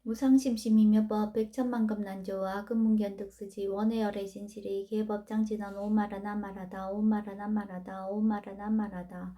무상심심이며 법 백천만급 난조와 금문견득수지 원해열의 진실이 계법장진언 오마라나마라다 오마라나마라다 오마라나마라다.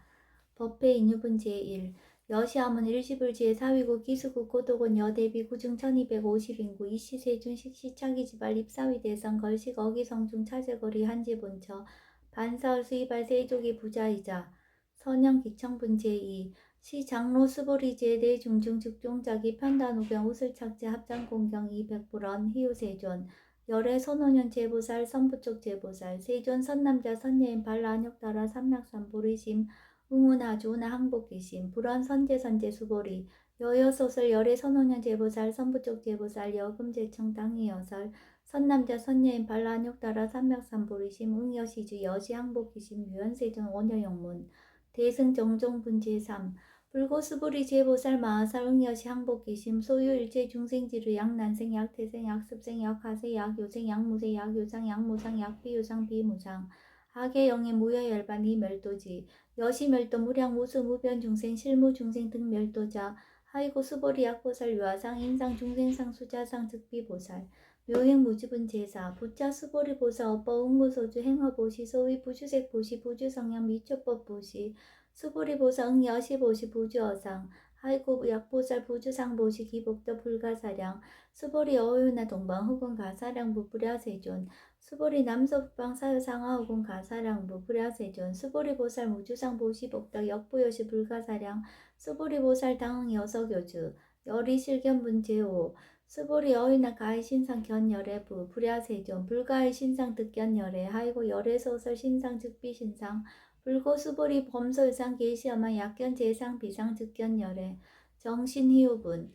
법회 인유분 제1 여시함은 일시불지의 사위구 기수구 고독은 여대비 구중 1250인구 이시세준 식시차기지발 입사위대성 걸식 어기성중 차제거리 한지본처 반사월 수이발 세족이 부자이자 선영 기청분 제2 시 장로 스보리제 대중중 즉종자기 편단우경 우슬착제 합장공경 200불원 희우세존 열애 선호년 제보살 선부쪽 제보살 세존 선남자 선예인 발라안욕따라 삼락삼보리심 응운하주나 항복기심 불원 선제선제 수보리 여여소설 열애 선호년 제보살 선부쪽 제보살 여금제청 땅이여설 선남자 선예인 발라안욕따라 삼락삼보리심 응여시주 여시 항복기심 유연세존 원여영문 대승정종분 제3 불고수부리 제보살 마하살 응여시 항복기심 소유 일체 중생지루 약난생 약태생 약습생 약하세 약요생 약무세 약요상 약무상 약비요상 비무상 하계영의 무여열반 이멸도지 여시멸도 무량 무수 무변 중생 실무 중생 등 멸도자 하이고 수보리 약보살 유아상 인상 중생상 수자상 즉비보살 묘행 무지분 제사 부자 수보리 보사 업법 응무소주 행허보시 소위 부주색 보시 부주성령 미초법 보시 수보리 보사 응여시 보시 부주어상 하이고 약보살 부주상 보시 기복도 불가사량 수보리 어유나 동방 흑은 가사량 부부랴세존 수보리 남서북방 사유상하 흑은 가사량 부부랴세존 수보리 보살 무주상 보시 복덕 역부여시 불가사량 수보리 보살 당응 여석여주 열이실견분 제5 수보리 어휘나 가히 신상 견열애부 불야세존 불가히 신상 득견열애 하이고 열애소설 신상 즉비 신상 불고 수보리 범소유상 계시어만 약견 제상 비상 즉견열애 정신희우분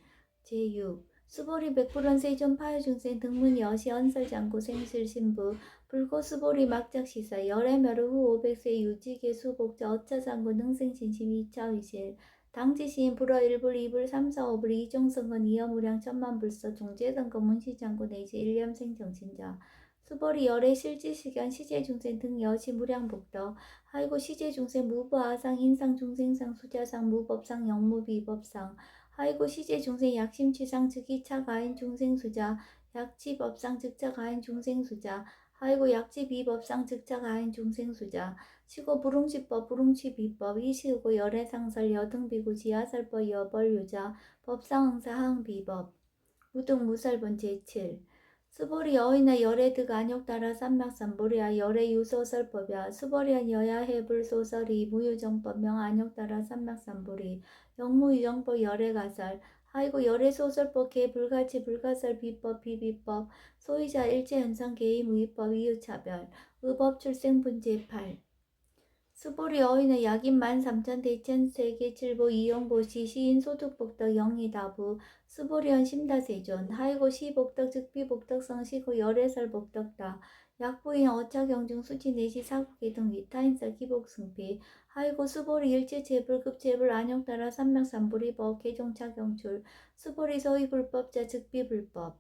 제6 수보리 백불원 세존 파유중생 등문 여시 언설장고 생실신부 불고 수보리 막작시사 열애멸후 후 500세 유지계 수복자 어차장고 능생신심 2차위실 당지시인 불어 1불 2불 3 4 5불 이종성건 이여무량 천만불서 종제선거 문시장고 내지 일념생 정신자 수보리 열애 실지시견 시제중생 등 여시 무량복덕 하이고 시제중생 무부아상 인상중생상 수자상 무법상 영무비법상 하이고 시제중생 약심취상 즉이차 가인 중생수자 약지법상 즉차 가인 중생수자 하이고 약지비법상 즉차 가인 중생수자 시고 부릉치법 부릉치비법 이시우고 열애상설 여등비구 지하설법 여벌유자 법상응사 항비법 무등무설본 제7 수보리 여의나 열애득 안욕따라 삼막삼보리야 열애유소설법야 수보리한 여야해불소설이 무유정법명 안욕따라 삼막삼보리 영무유정법 열애가설 하이고 열애소설법 개불가치 불가설 비법 비비법 소유자 일체현상 개의무위법 이유차별 의법 출생분 제8 수보리 어휘는 약인 13,000 대천세계 칠보 이용보시 시인 소득복덕 영이다부 수보리언 심다세존 하이고 시복덕 즉비복덕 성시고 열애설복덕다 약부인 어차경중 수지 내시 사국계 등 위타인설 기복승피 하이고 수보리 일체 재불급 재불 안욕따라 삼명삼보리법 개종차경출 수보리 소위불법자 즉비불법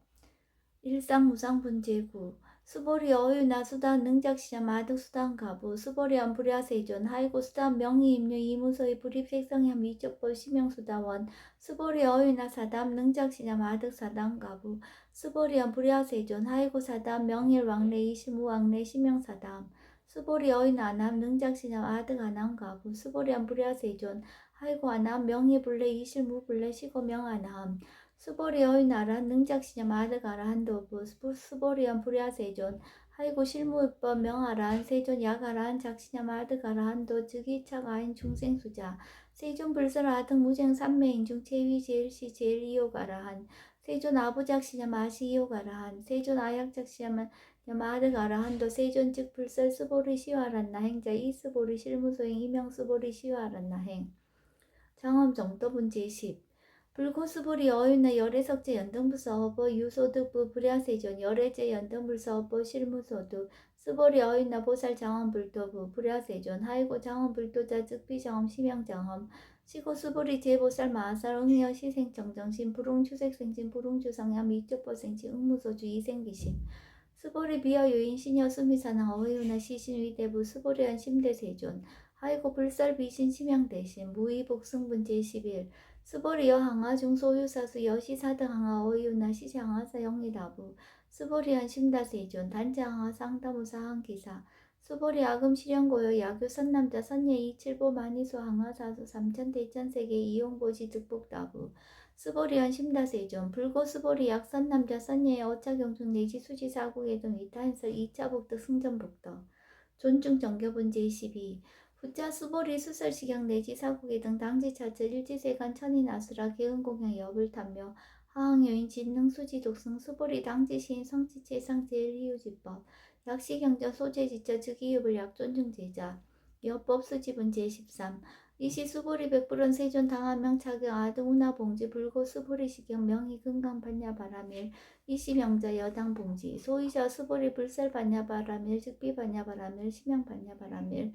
일상무상분 제9 수보리 어유나 수단 능작시자 마득 수단 가부 수보리안 불야세존 하이고 수단 명의임류 이무소의 불입색성향 미적법 심형수다원 수보리 어유나 사담 능작시자 마득 사단 가부 수보리안 불야세존 하이고 사담 명일왕래 이시무왕래 심형사담 수보리 어유나 아남 능작시자 마득 아남 가부 수보리안 불야세존 하이고 아남 명의불래 이실무불래 시고명아남 수보리 어휘나라 능작시냐 마드가라 한도부 수보리언 불야세존 하이고 실무법 명하란 세존 야가란 작시냐 마드가라 한도 즉이차가인 중생수자 세존 불설아 등 무쟁 삼매인 중 제위 제일시 제일 이요가라 한 세존 아부작시냐 마시 이요가라 한 세존 아약작시냐 마드가라 한도 세존 즉 불설 수보리 시와란나 행자 이수보리 실무소행 이명수보리 시와란나 행 장엄 정도분 제10 불고수불이 어윤나 열애석제 연등부서업보 유소득부 불야세존 열애제 연등불서업보 실무소득 수보리 어윤나 보살 장엄불도부 불야세존 하이고 장엄불도자 즉비장엄 심양장엄 시고 수보리 제보살 마하살 응여 시생정정신 불웅추색생진 불웅추성향 미쪽보생진 응무소주 이생기심 수보리 비어유인 시녀 수미사나 어휘우나 시신위대부 수보리한 심대세존 하이고 불설 비신 심양대신 무의복승분 제11 스보리 여항아 중소유사수 여시사드 항아 어이유나 시시항아사 영리다부 스보리 한심다세존 단자항아 쌍다무사 한기사 스보리 아금 실현고요 야교 선남자 선예 이칠보 마니수 항아사수 삼천대천세계 이용보시 득복다부 스보리 한심다세존 불고 스보리 약선남자 선예 어차경중 내지 수지사국의 등 이타한설 이차복덕 승전복덕 존중 정교분 제12 부자 수보리 수설식양 내지 사국의 등 당지차처 일지세간 천인아수라 개은공양 여불 탐묘 하항여인 진능 수지 독승 수보리 당지시인 성지체 상제일희유지법 약시경전 소재지처 즉이유불 약존중제자 여법 수지분 제13 이시 수보리 백불원 세존 당한명 차경 아등 운하봉지 불고 수보리 시경 명의 금강 반야바라밀 이시 명자 여당 봉지 소이자 수보리 불설 반야바라밀 즉비 반야바라밀 심양 반야바라밀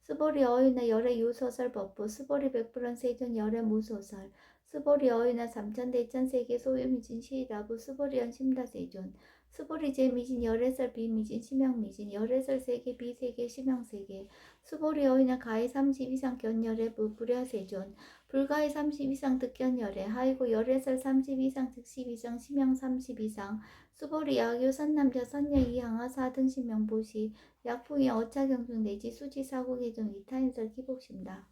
스보리 어휘나 열의 유소설 법부 스보리 백불원 세존 열의 무소설 스보리 어휘나 삼천대천세계 소유미진 시라부 스보리 연심다세존 스보리 제미진 열애설 비미진 심양미진 열애설 세계 비세계 심양세계 스보리 어휘나 가히 30 이상 견열의 부불야세존 불가히 30 이상 득견열의 하이고 열애설 30 이상 득10 이상 심양 30 이상 수보리 야교 선남자 선녀 이항아 4등 신명보시 약풍이 어차경중 내지 수지사고계정 이타인설 기복심다.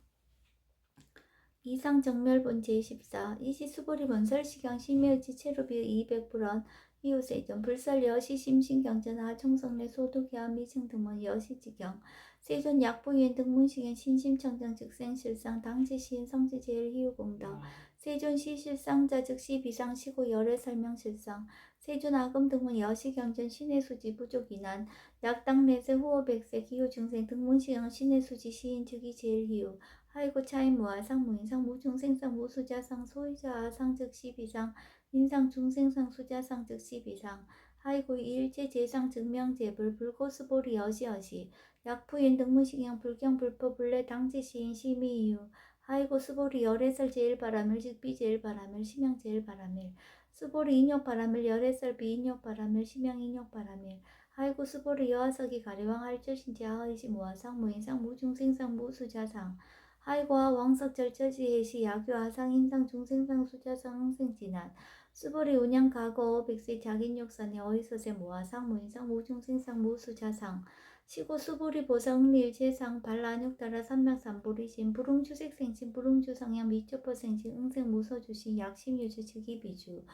이상정멸본 제14 이시 수보리 본설시경 심해의지 체루비 200불원 이웃세전 불설 여시 심신경전 하청성내 소득야 미층등문 여시지경 세존 약부인 등문시경 신심청정 즉생실상 당지시인 성지제일 희우공덕 세존 시실상자 즉시 비상시고 열애 설명실상 세존 아금 등문 여시경전 신의수지 부족이난 약당내세 후호백세 기후중생 등문시경 신의수지 시인 즉이 제일 희우 하이고 차이무아상 무인상 무중생상 무수자상 소유자아상 즉시 비상 인상 중생상 수자상 즉시 비상 하이고 일제 제상 증명제불 불고스보리 여시여시 약부인 등문시경 불경 불포 불례 당지시인 심의이유 하이고 스보리 열애설 제일바람일 즉비 제일바람일 심양 제일바람일 스보리 인욕바람일 열애설 비인욕바람일 심양 인욕바람일 하이고 스보리 여하석이 가리왕 할절신지 하의시 무아상 무인상 무중생상 무수자상 하이고와 왕석 절처지해시 야교 아상 인상 중생상 수자상 항생진한 수보리 운양 가거 백세 자긴욕산의 어이서세 모아상 무인상 무중생상 무수자상 시고 수보리 보성리일 제상 발란육따라 삼명삼보리신 불웅주색생신 불웅주성양 미초퍼생신 응생 무서주신 약심유주 즉이비주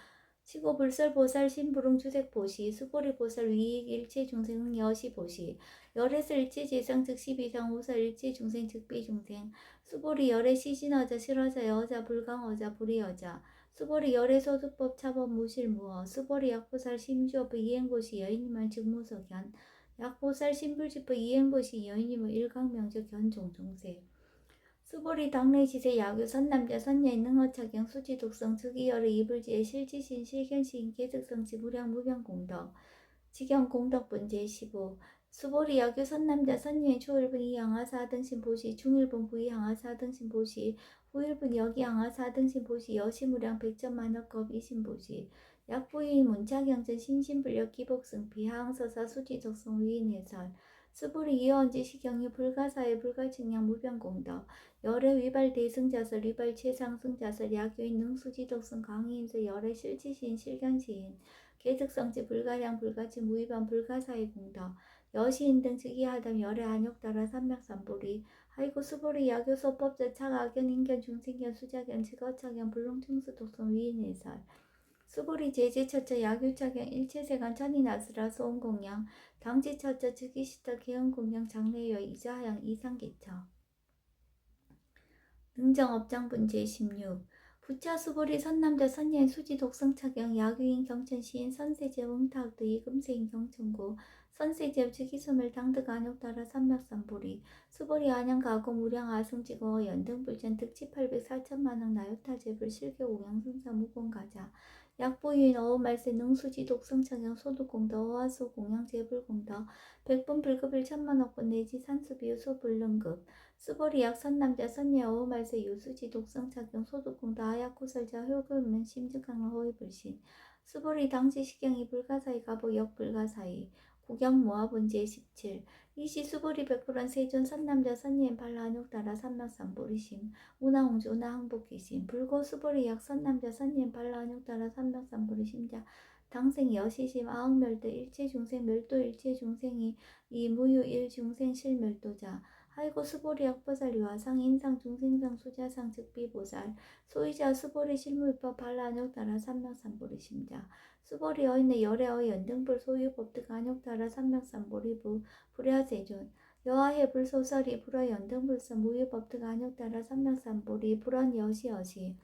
시고 불설보살 신불웅주색보시 수보리 보살 위익 일체중생 여시보시 열애서 일체재상 즉시비상 우설 일체중생 즉비중생 수보리 열애 시신어자 실어자 여자 불강어자 불이여자 수보리 열애 소득법 차법 무실무어 수보리 약보살 심주업 이행고시 여인이만 즉무석연 약보살 신불지법 이행고시 여인이면 일강명적 견종종세 수보리 당내시세 야교 선남자 선녀인 능어차경 수지독성 즉이열의 이불지의 실지신 실견시인 계득성지 무량 무병공덕 지경공덕분 제15 수보리 야교 선남자 선녀인 초일분 이항아 4등신 보시 중일분 부이항아 4등신 보시 후일분 여기항아 4등신 보시 여시무량 백전만억겁 이신보시 약부인 문차경전 신신불력 기복승피 하항서사 수지독성 위인해설 수보리 이어언지 시경이 불가사의 불가측량 무병공덕 열애 위발 대승자설 위발 최상승자설 야교인 능수지덕승 강의인서 열애 실지시인 실견시인 계득성지 불가량 불가치 무위반 불가사의 공덕 여시인 등 즉위하담 열애 안욕따라 삼맥삼보리 하이고 수보리 야교소법자 차악견 인견 중생견 수자견 직어차견 불능충수 독성 위인해설 수보리 제제처처 야교차경 일체세간 천인아스라 소음공양 당지처처 즉위시터 개은공양 장래여 이자하양 이상계처 능정업장분 제16 부차 수보리 선남자 선녀인 수지 독성차경 야규인 경천시인 선세제 응탁도 이금세인 경천구 선세제 즉이소멸 당득 안욕따라 삼맥삼보리 수보리 안양 가고 무량 아승지거 연등불전 득치 800 4천만원 나요타제불 실교공양승사 무공가자 약보유인 어음말세 능수지 독성차경 소득공덕 어하수 공양제불공덕 백분 불급 1천만억분 내지 산수비유 소불능급 수보리 약선남자 선녀 어음말세 유수지 독성차경 소득공덕 아약구설자 효금면 심증강로 허위불신 수보리 당시 시경이 불가사의 가보 역불가사의 국영모아분제 17 이시 수보리 백불원 세존 선남자 선예인 발라한욕따라 삼명삼보리심 운하홍주 운하항복기심 불고 수보리 약 선남자 선예인 발라한욕따라 삼명삼보리심자 당생 여시심 아흥멸도 일체중생 멸도 일체중생이 이무유 일중생 실멸도자 하이고 수보리 약보살 유화상 인상 중생상 수자상 즉비보살 소이자 수보리 실무유법 발라한욕따라 삼명삼보리심자 수보리 어인의 열애의 연등불 소유법득 안욕따라 삼명삼보리부 불야세존 여하해 불소설이 불어 연등불선 무유법득 안욕따라 삼명삼보리 불언 여시여시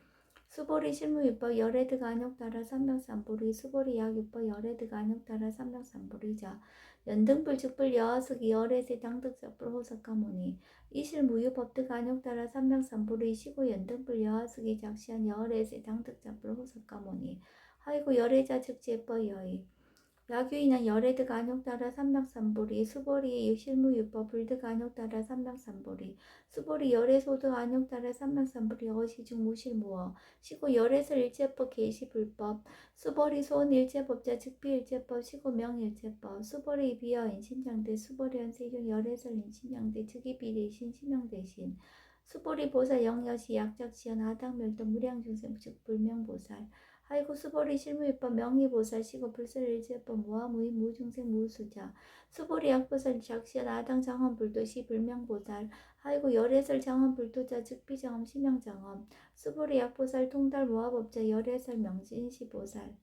수보리 실무유법 열애득 안욕따라 삼명삼보리 수보리 약유법 열애득 안욕따라 삼명삼보리자 연등불 즉불 여하숙이 열애세 당득적불 호석가모니 이실무유법득 안욕따라 삼명삼보리 시고 연등불 여하숙이 작시한 열애세 당득적불 호석가모니 하이고 열애자 즉제법 여의 야규인한 열애득 안욕따라 삼명삼보리 수보리 실무유법 불득 안욕따라 삼명삼보리 수보리 열애소득 안욕따라 삼명삼보리 어시중 무실무어 시고 열애설 일체법 계시불법 수보리 소원 일체법자 즉비일체법 시고 명일체법 수보리 비어인 신장대 수보리 한세종 열애설 인신장대 즉이비대신 신명대신 수보리 보살 영여시 약작시연 하당멸도 무량중생 즉불명보살 하이고 수보리 실무유법 명의보살 시고 불설일제법 무아무의 무중생 무수자 수보리 약보살 작시한 아당 장엄불도 시 불명보살 하이고 열애설 장엄불도자 즉비장엄 심양장엄 수보리 약보살 통달 무아법자 열애설 명진시보살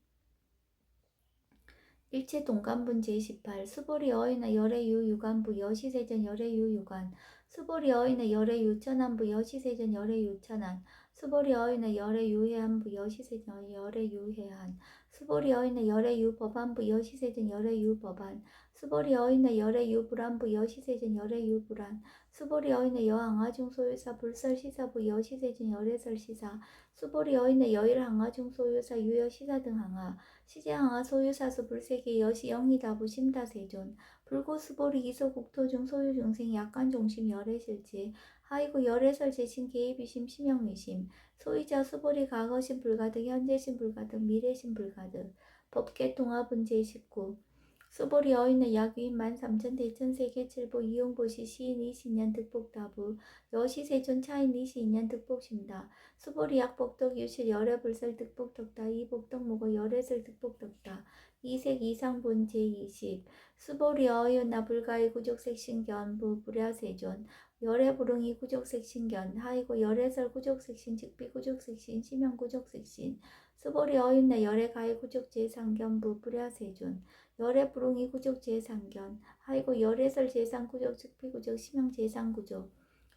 일체 동간분 제18 수보리 어이나 열애유 유간부 여시세전 열애유 유간 수보리 어이나 열애유 천안부 여시세전 열애유 천안 수보리 어이나 열애유 해안부 여시세전 열애유 해안 수보리 어이나 열애유 법안부 여시세전 열애유 법안 수보리 어이나 열애유 불안부 여시세전 열애유 불안 수보리 어이나 여항아중 소유사 불설시사부 여시세전 열애설 시사 수보리 어이나 여일항아중 소유사 유여시사 등 항아 시제항아 소유사수 불세계 여시 영리다부 심다세존 불고수보리 이소국토중 소유중생 약간종심 열애실제 하이고 열애설 제신 개입이심 심영위심 소이자 수보리 과거심 불가득 현재심 불가득 미래심 불가득 법계통합은제 19 수보리 어인의 약위인 13,000대천세계 칠보 이용보시 시인 20년 득복다부 여시세존 차인 22년 득복심다 수보리 약복덕 유실 열애불설 득복덕다 이복덕 목어 열애설 득복덕다 이색 이상본제 20 수보리 어이나 불가의 구족색신견부 불야세존 열애불응이 구족색신견 하이고 열애설 구족색신 즉비 구족색신 심형 구족색신 수보리 어인나 열애가의 구족제상견부 불야세존 열애불응이 구족 제상견 하이고 열애설 제상구족 즉비구족 심형 제상구족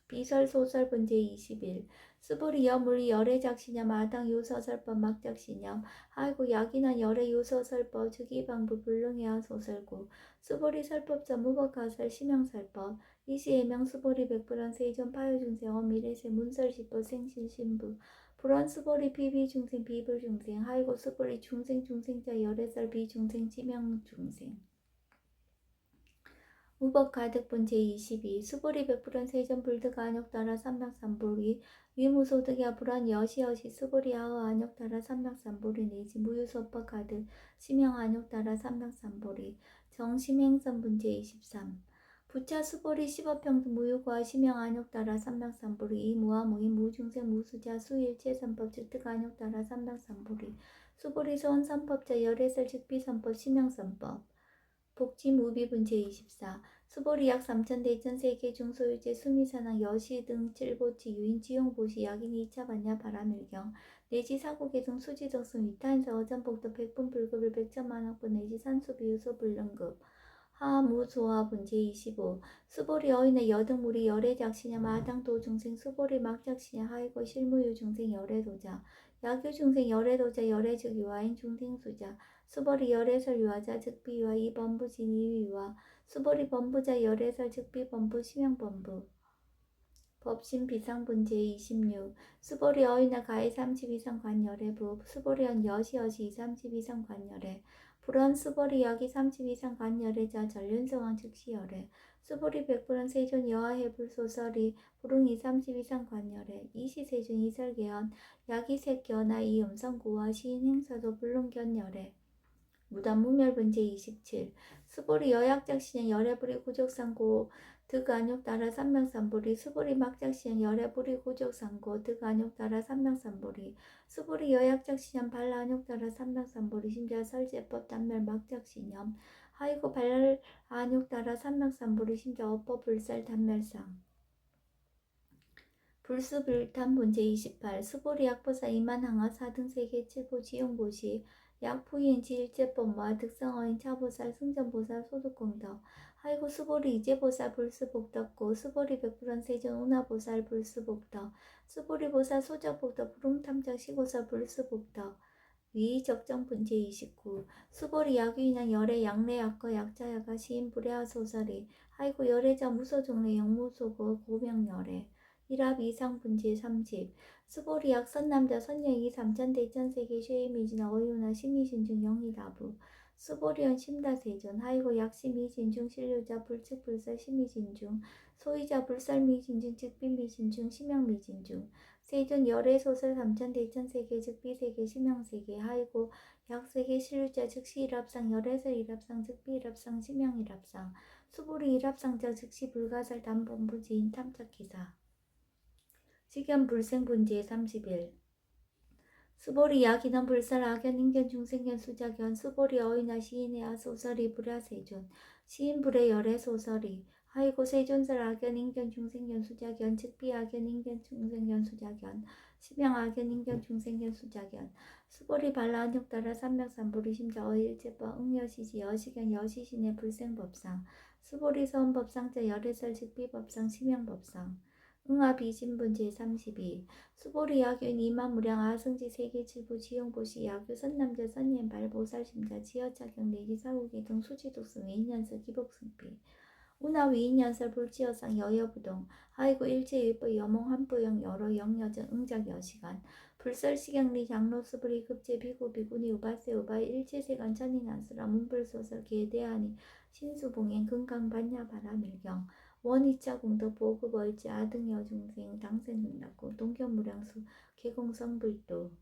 비설 소설 분제 21 수보리 여물이 열애작시념 아당 요서설법 막작시념 하이고 약인한 열애 요서설법 즉이방부 불능해야 소설구 수보리 설법자 무법가설 심형설법 이시해명 수보리 백불원 세존 파요중생 어미래세 문설시법 생신신부 불원 수보리 비비중생 비불중생 하이고 수보리 중생자 열애설 비중생 지명중생 우법가득분 제22 수보리 백불원 세전 불득 안욕따라 삼명삼보리 위무소득야 불원 여시여시 수보리 아허 안욕따라 삼명삼보리 내지 무유소법 가득 심형 안욕따라 삼명삼보리 정심행선분 제23 부차 수보리 십업평등 무효과 심형 안욕따라 삼명삼보리 이무아무인 무중생 무수자 수일체선법 즉득 안욕따라 삼명삼보리 수보리 소원선법자 열애설 즉비선법 심형선법 복지무비분 제24 수보리 약 3,000대천 세계 중소유제 수미산항 여시 등 칠보치 유인지용보시 약인 2차 반야 바람일경 내지 사고계등 수지덕성 위타인사 어전복도 백분 불급을 100천만원분 내지 산수비유소 불능급 하무조합분 제25 수보리 어인의 여등무리 열애작시냐 마당도중생 수보리 막작시냐 하이고 실무유중생 열애도자 약유중생 열애도자 열애즉 유아인 중생수자 수보리 열애설 유아자 즉비유아 이범부진 이위유아 수보리 범부자 열애설 즉비범부 심형범부 법신 비상분 제26 수보리 어이나 가해 30 이상 관열애부 수보리언 여시여시 30 이상 관열애 불원 수보리 약이 30 이상 관열애자 전륜성왕 즉시열애 수보리 백불원 세존 여하해불소설이 불응이 30 이상 관열애 이시세존 이설개헌 약이 색견아 이음성구와 시인행사도 불능견열애 무단 무멸분제 27 수보리 여약작신형 열애불이 구족상고 득안욕 따라 삼명삼보리 수보리 막작신형 열애불이 구족상고 득안욕 따라 삼명삼보리 수보리 여약작신형 발라안욕 따라 삼명삼보리 심지어 설제법 단멸 막작신형 하이고 발라안욕 따라 삼명삼보리 심지어 어법 불살 단멸상 불수불탄 문제 28 수보리 약보사 이만항하 4등 세계 7보 지용고시 약부인 지일제법과 득성어인 차보살 승전보살 소득공덕 하이고 수보리 이제보살 불수복덕고 수보리 백불원 세전 운하보살 불수복덕 수보리보살 소적복덕 부릉탐적 시고설 불수복덕 위적정분제 29 수보리 약유인한 열애 양례 약거 약자야가 시인 불야하 소설이 하이고 열애자 무소종례 영무소고 고명열애 일합 이상분제 30 수보리약 선남자 선녀이 삼천대천세계 쉐이미진 어이우나 심의신중 영희다부 수보리언 심다세존 하이고 약심이진중 신류자 불측불설 심의진중 소이자 불설미진중 즉비미진중 심양미진중 세존 열애소설 삼천대천세계 즉비세계 심양세계 하이고 약세계 신류자 즉시 일합상 열애설 일합상 즉비 일합상 심양 일합상 수보리 일합상자 즉시 불가설 담본부지인 탐착기사 식연 불생분제 31 수보리 약인원 불살 악연 인견 중생견 수작연 수보리 어이나 시인의 아소설이 불야세존 시인 불의 열애 소설이 하이고 세존설 악연 인견 중생견 수작연 즉비 악연 인견 중생견 수작연 심양 악연 인견 중생견 수작연 수보리 발라안욕 따라 삼명삼보리 심자 어일제법 응여시지 여시견 여시신의 불생법상 수보리 서원법상자 열애설 즉비법상 심양법상 응아비진분제 32 수보리 약유인 이만무량 아승지 세계칠부 지용보시 약유 선남자 선예인 발보살심자 지어차경 내기사후기 등 수지독승 위인연설 기복승비 운하 위인연설 불지어상 여여부동 하이고 일제일법 여몽한부영 여러 영여전 응작 여시간 불설시경리 장로 수보리 급제 비구 비구니 우바세 우바 일제세간 천인한수라 문불소설 계대하니 신수봉행 금강반야바라 밀경 원이자 공덕 보급 얼지 아등여 중생 당생능락고 동견무량수 개공성불도